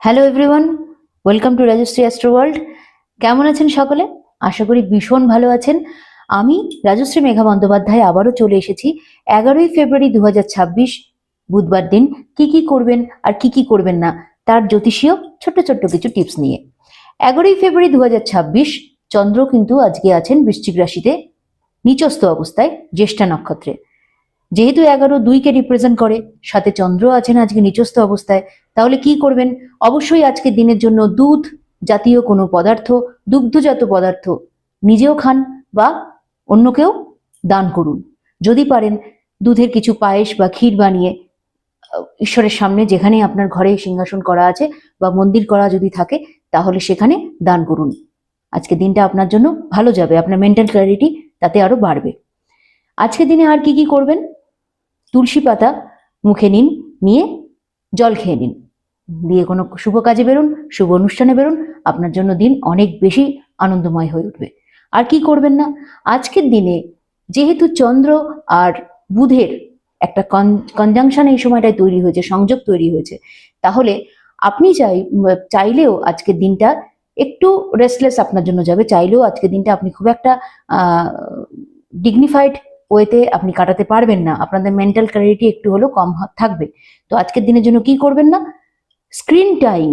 Hello everyone, welcome to Rajshree astro world. কেমন আছেন সকলে? আশা করি ভীষণ ভালো আছেন। আমি রাজশ্রী মেঘা বন্দ্যোপাধ্যায় আবারও চলে এসেছি 11ই ফেব্রুয়ারি 2026 বুধবার দিন কি কি করবেন আর কি কি করবেন না তার জ্যোতিষীয় ছোট্ট ছোট্ট কিছু টিপস নিয়ে। 11ই ফেব্রুয়ারি 2026 চন্দ্র কিন্তু আজকে আছেন বৃশ্চিক রাশিতে নিচস্থ অবস্থায় জ্যেষ্ঠা নক্ষত্রে। যেহেতু 11-2-কে রিপ্রেজেন্ট করে, সাথে চন্দ্র আছেন আজকে নিচস্থ অবস্থায়, তাহলে কি করবেন? অবশ্যই আজকের দিনের জন্য দুধ জাতীয় কোনো পদার্থ, দুগ্ধজাত পদার্থ নিজেও খান বা অন্যকেও দান করুন। যদি পারেন দুধের কিছু পায়েস বা ক্ষীর বানিয়ে ঈশ্বরের সামনে, যেখানে আপনার ঘরে সিংহাসন করা আছে বা মন্দির করা যদি থাকে, তাহলে সেখানে দান করুন। আজকে দিনটা আপনার জন্য ভালো যাবে, আপনার মেন্টাল ক্ল্যারিটি তাতে আরো বাড়বে। আজকের দিনে আর কি কি করবেন? তুলসী পাতা মুখে নিন, নিয়ে জল খেয়ে নিন, দিয়ে কোনো শুভ কাজে বেরোন, শুভ অনুষ্ঠানে বেরোন, আপনার জন্য দিন অনেক বেশি আনন্দময় হয়ে উঠবে। আর কি করবেন না, আজকের দিনে যেহেতু চন্দ্র আর বুধের একটা কনজাংশন এই সময়টায় তৈরি হয়েছে, সংযোগ তৈরি হয়েছে, তাহলে আপনি চাইলেও আজকের দিনটা একটু রেস্টলেস আপনার জন্য যাবে। চাইলেও আজকের দিনটা আপনি খুব একটা ডিগনিফাইড ওয়েতে আপনি কাটাতে পারবেন না, আপনাদের মেন্টাল ক্ল্যারিটি একটু হলেও কম থাকবে। তো আজকের দিনের জন্য কি করবেন না, স্ক্রিন টাইম,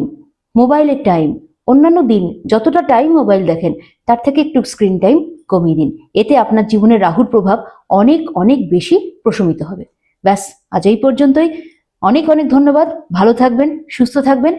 মোবাইলের টাইম, অন্যান্য দিন যতটা টাইম মোবাইল দেখেন তার থেকে একটু স্ক্রিন টাইম কমিয়ে দিন। এতে আপনার জীবনে রাহুর প্রভাব অনেক অনেক বেশি প্রশমিত হবে। ব্যাস, আজ এই পর্যন্তই। অনেক অনেক ধন্যবাদ। ভালো থাকবেন, সুস্থ থাকবেন।